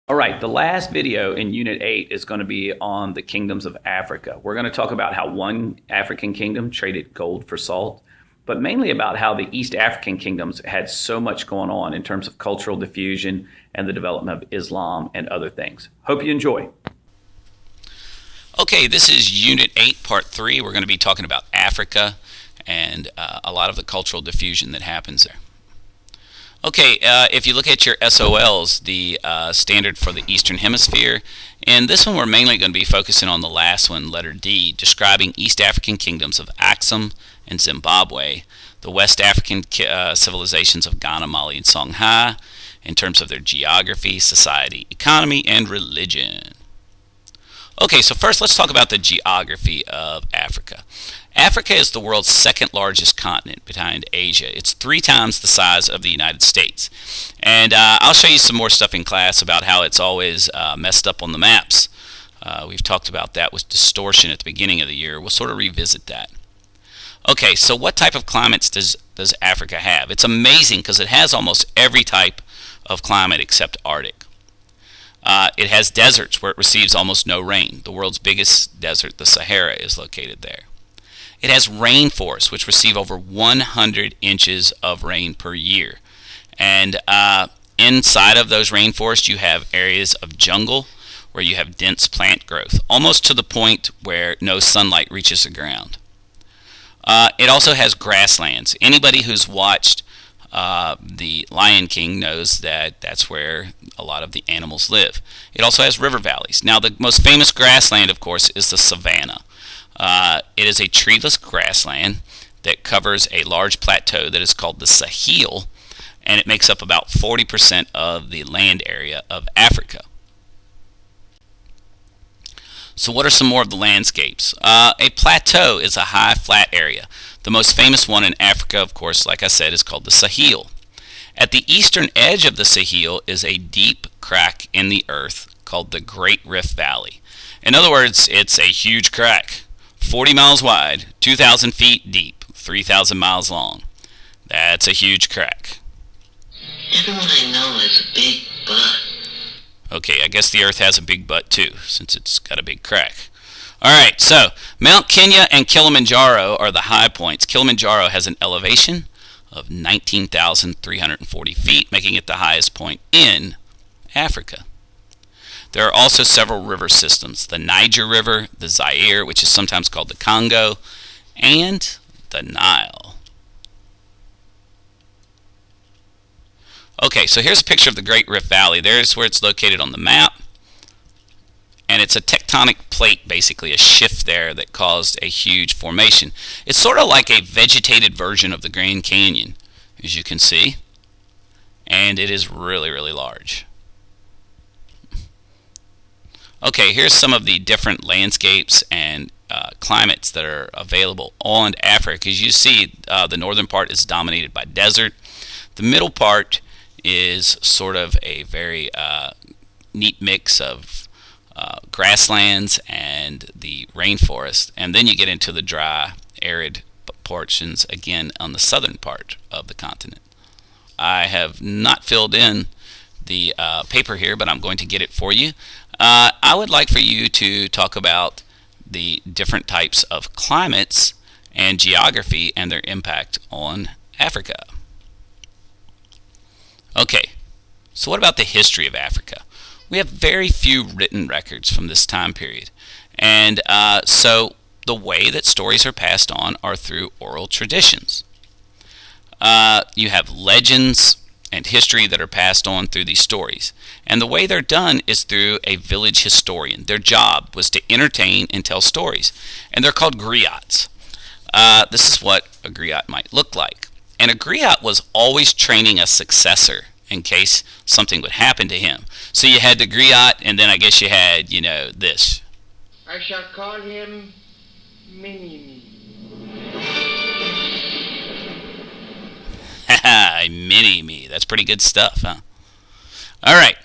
All right, the last video in Unit 8 is going to be on the kingdoms of Africa. We're going to talk about how one African kingdom traded gold for salt, but mainly about how the East African kingdoms had so much going on in terms of cultural diffusion and the development of Islam and other things. Hope you enjoy. Okay, this is Unit 8, Part 3. We're going to be talking about Africa and a lot of the cultural diffusion that happens there. Okay, if you look at your SOLs, the standard for the Eastern Hemisphere, and this one we're mainly going to be focusing on the last one, letter D, describing East African kingdoms of Axum and Zimbabwe, the West African civilizations of Ghana, Mali, and Songhai, in terms of their geography, society, economy, and religion. Okay, so first let's talk about the geography of Africa. Africa is the world's second largest continent behind Asia. It's 3 times the size of the United States. And I'll show you some more stuff in class about how it's always messed up on the maps. We've talked about that with distortion at the beginning of the year. We'll sort of revisit that. Okay, so what type of climates does Africa have? It's amazing because it has almost every type of climate except Arctic. It has deserts where it receives almost no rain. The world's biggest desert, the Sahara, is located there. It has rainforests, which receive over 100 inches of rain per year. And inside of those rainforests, you have areas of jungle where you have dense plant growth, almost to the point where no sunlight reaches the ground. It also has grasslands. Anybody who's watched the Lion King knows that that's where a lot of the animals live. It also has river valleys. Now, the most famous grassland, of course, is the savanna. It is a treeless grassland that covers a large plateau that is called the Sahel, and it makes up about 40% of the land area of Africa. So what are some more of the landscapes? A plateau is a high, flat area. The most famous one in Africa, of course, like I said, is called the Sahel. At the eastern edge of the Sahel is a deep crack in the earth called the Great Rift Valley. In other words, it's a huge crack, 40 miles wide, 2,000 feet deep, 3,000 miles long. That's a huge crack. Everyone I know has a big butt. Okay, I guess the earth has a big butt too, since it's got a big crack. Alright, so Mount Kenya and Kilimanjaro are the high points. Kilimanjaro has an elevation of 19,340 feet, making it the highest point in Africa. There are also several river systems, the Niger River, the Zaire, which is sometimes called the Congo, and the Nile. Okay, so here's a picture of the Great Rift Valley. There's where it's located on the map. And it's a tectonic plate, basically, a shift there that caused a huge formation. It's sort of like a vegetated version of the Grand Canyon, as you can see. And it is really, really large. Okay, here's some of the different landscapes and climates that are available on Africa. As you see, the northern part is dominated by desert. The middle part is sort of a very neat mix of grasslands and the rainforest, and then you get into the dry, arid portions again on the southern part of the continent. I have not filled in the paper here, but I'm going to get it for you. I would like for you to talk about the different types of climates and geography and their impact on Africa. Okay, so what about the history of Africa? We have very few written records from this time period. And so the way that stories are passed on are through oral traditions. You have legends and history that are passed on through these stories. And the way they're done is through a village historian. Their job was to entertain and tell stories. And they're called griots. This is what a griot might look like. And a griot was always training a successor in case something would happen to him. So you had the griot, and then I guess you had, this. I shall call him Mini-Me. Haha, Mini-Me. That's pretty good stuff, huh? All right.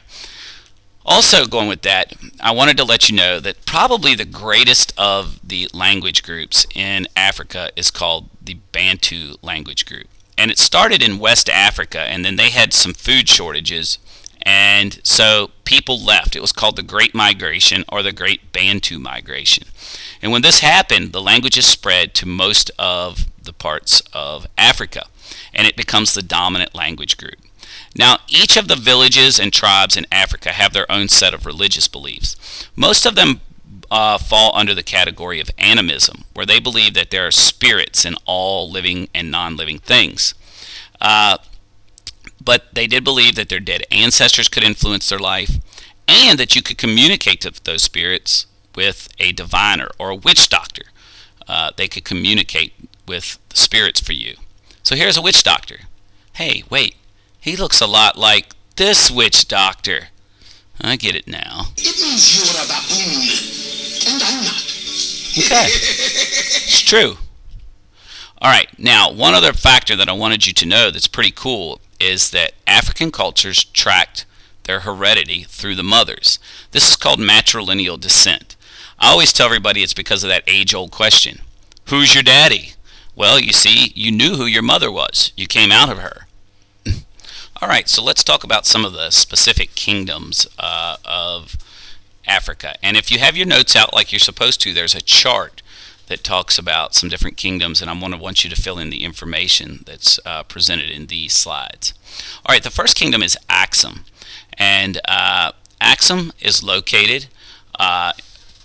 Also going with that, I wanted to let you know that probably the greatest of the language groups in Africa is called the Bantu language group. And it started in West Africa, and then they had some food shortages, And so people left. It was called the Great Migration or the Great Bantu Migration. And when this happened, the languages spread to most of the parts of Africa, and it becomes the dominant language group. Now, each of the villages and tribes in Africa have their own set of religious beliefs. Most of them fall under the category of animism, where they believe that there are spirits in all living and non-living things. But they did believe that their dead ancestors could influence their life, and that you could communicate to those spirits with a diviner or a witch doctor. They could communicate with the spirits for you. So here's a witch doctor. Hey, wait, he looks a lot like this witch doctor. I get it now. It means you're a baboon, and I'm not. Okay, it's true. All right, now one other factor that I wanted you to know that's pretty cool is that African cultures tracked their heredity through the mothers. This is called matrilineal descent. I always tell everybody it's because of that age-old question. Who's your daddy? Well, you see, you knew who your mother was. You came out of her. All right, so let's talk about some of the specific kingdoms of Africa. And if you have your notes out like you're supposed to, there's a chart that talks about some different kingdoms, and I want you to fill in the information that's presented in these slides. All right, the first kingdom is Axum. And Axum is located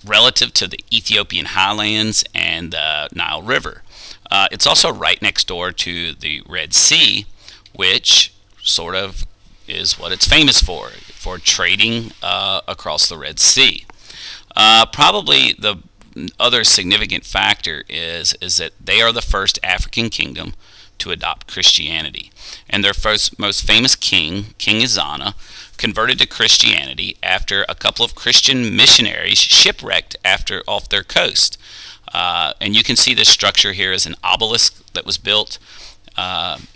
relative to the Ethiopian highlands and the Nile River. It's also right next door to the Red Sea, which sort of is what it's famous for trading across the Red Sea. Probably the other significant factor is that they are the first African kingdom to adopt Christianity. And their most famous king, King Ezana, converted to Christianity after a couple of Christian missionaries shipwrecked off their coast. And you can see this structure here as an obelisk that was built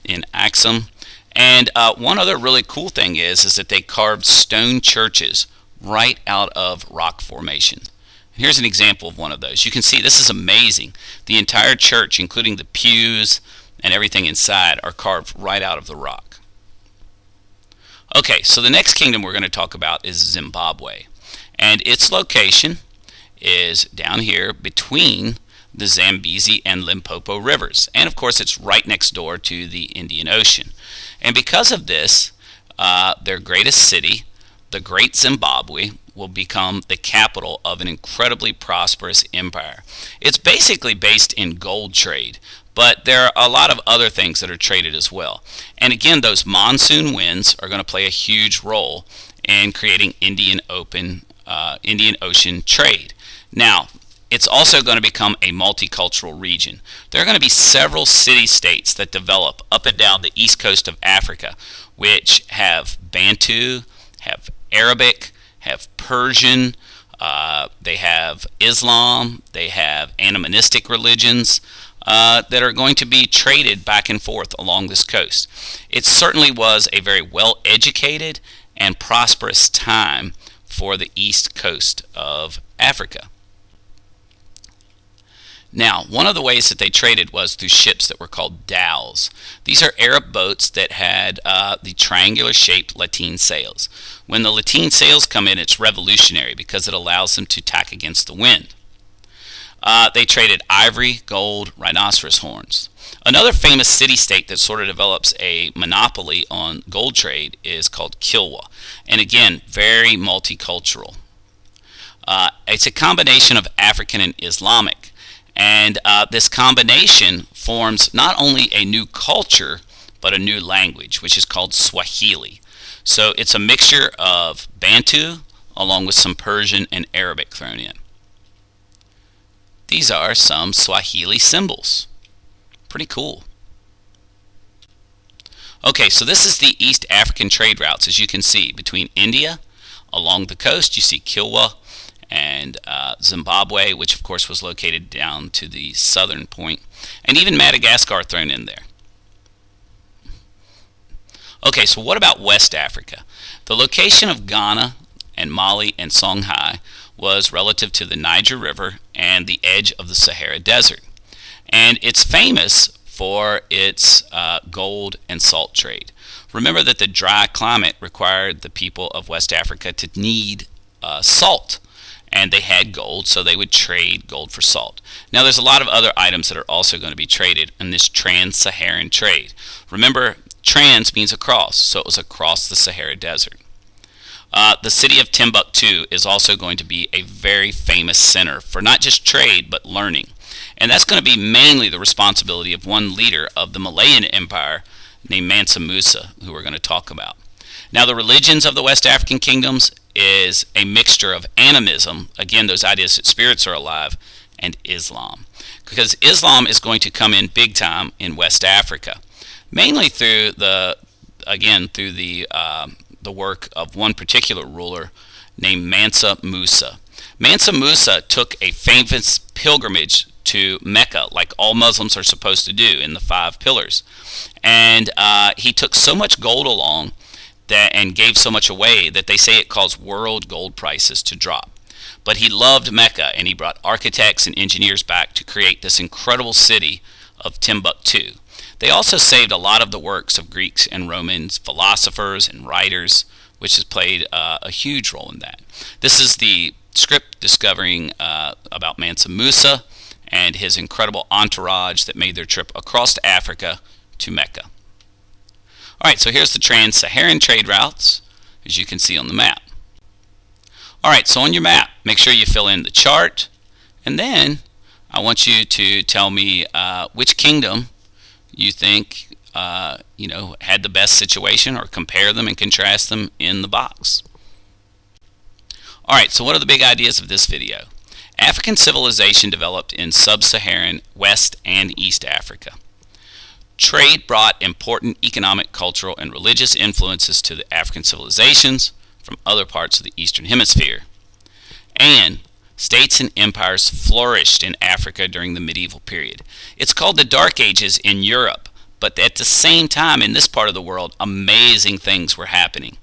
in Axum. And one other really cool thing is that they carved stone churches right out of rock formations. Here's an example of one of those. You can see this is amazing. The entire church, including the pews and everything inside, are carved right out of the rock. Okay, so the next kingdom we're going to talk about is Zimbabwe. And its location is down here between the Zambezi and Limpopo rivers. And of course, it's right next door to the Indian Ocean. And because of this, their greatest city, the Great Zimbabwe, will become the capital of an incredibly prosperous empire. It's basically based in gold trade, but there are a lot of other things that are traded as well. And again, those monsoon winds are going to play a huge role in creating Indian Ocean trade. Now, it's also going to become a multicultural region. There are going to be several city-states that develop up and down the east coast of Africa, which have Bantu, have Arabic, have Persian, they have Islam, they have animistic religions that are going to be traded back and forth along this coast. It certainly was a very well-educated and prosperous time for the east coast of Africa. Now, one of the ways that they traded was through ships that were called dhows. These are Arab boats that had the triangular-shaped lateen sails. When the lateen sails come in, it's revolutionary because it allows them to tack against the wind. They traded ivory, gold, rhinoceros horns. Another famous city-state that sort of develops a monopoly on gold trade is called Kilwa. And again, very multicultural. It's a combination of African and Islamic. And this combination forms not only a new culture, but a new language, which is called Swahili. So it's a mixture of Bantu along with some Persian and Arabic thrown in. These are some Swahili symbols. Pretty cool. Okay, so this is the East African trade routes, as you can see, between India. Along the coast, you see Kilwa and Zimbabwe, which of course was located down to the southern point, and even Madagascar thrown in there. Okay, so what about West Africa? The location of Ghana and Mali and Songhai was relative to the Niger River and the edge of the Sahara Desert. And it's famous for its gold and salt trade. Remember that the dry climate required the people of West Africa to need salt, and they had gold, so they would trade gold for salt. Now there's a lot of other items that are also going to be traded in this trans-Saharan trade. Remember, trans means across, so it was across the Sahara Desert. The city of Timbuktu is also going to be a very famous center for not just trade but learning. And that's going to be mainly the responsibility of one leader of the Malayan Empire named Mansa Musa, who we're going to talk about. Now, the religions of the West African kingdoms is a mixture of animism, again, those ideas that spirits are alive, and Islam. Because Islam is going to come in big time in West Africa, mainly through the work of one particular ruler named Mansa Musa. Mansa Musa took a famous pilgrimage to Mecca, like all Muslims are supposed to do in the 5 pillars. And he took so much gold along and gave so much away that they say it caused world gold prices to drop. But he loved Mecca, and he brought architects and engineers back to create this incredible city of Timbuktu. They also saved a lot of the works of Greeks and Romans, philosophers and writers, which has played a huge role in that. This is the script discovering about Mansa Musa and his incredible entourage that made their trip across Africa to Mecca. All right, so here's the trans-Saharan trade routes, as you can see on the map. All right, so on your map, make sure you fill in the chart, and then I want you to tell me which kingdom you think had the best situation, or compare them and contrast them in the box. All right, so what are the big ideas of this video? African civilization developed in sub-Saharan West and East Africa. Trade brought important economic, cultural, and religious influences to the African civilizations from other parts of the Eastern Hemisphere. And states and empires flourished in Africa during the medieval period. It's called the Dark Ages in Europe, but at the same time in this part of the world, amazing things were happening.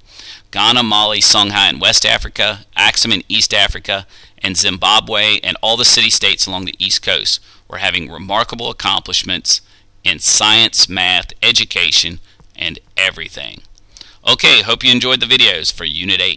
Ghana, Mali, Songhai in West Africa, Axum in East Africa, and Zimbabwe and all the city-states along the East Coast were having remarkable accomplishments in science, math, education, and everything. Okay, hope you enjoyed the videos for Unit 8.